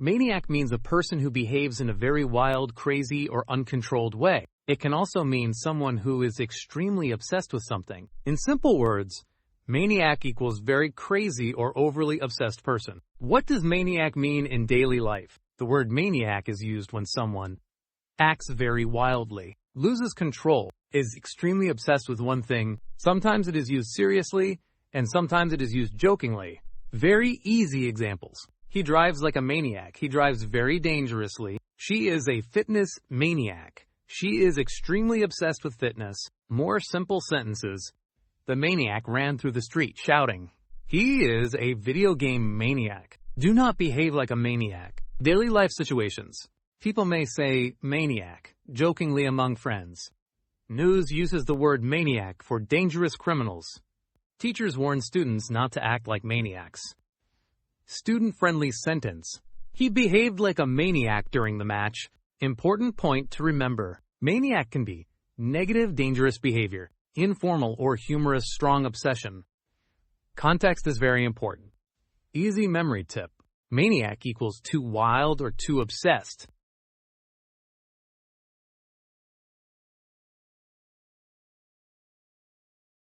Maniac means a person who behaves in a very wild, crazy, or uncontrolled way. It can also mean someone who is extremely obsessed with something. In simple words, maniac equals very crazy or overly obsessed person. What does maniac mean in daily life? The word maniac is used when someone acts very wildly, loses control, is extremely obsessed with one thing. Sometimes it is used seriously, and sometimes it is used jokingly. Very easy examples. He drives like a maniac. He drives very dangerously. She is a fitness maniac. She is extremely obsessed with fitness. More simple sentences. The maniac ran through the street shouting. He is a video game maniac. Do not behave like a maniac. Daily life situations. People may say maniac, jokingly among friends. News uses the word maniac for dangerous criminals. Teachers warn students not to act like maniacs. Student-friendly sentence. He behaved like a maniac during the match. Important point to remember. Maniac can be negative, dangerous behavior, informal or humorous, strong obsession. Context is very important. Easy memory tip. Maniac equals too wild or too obsessed.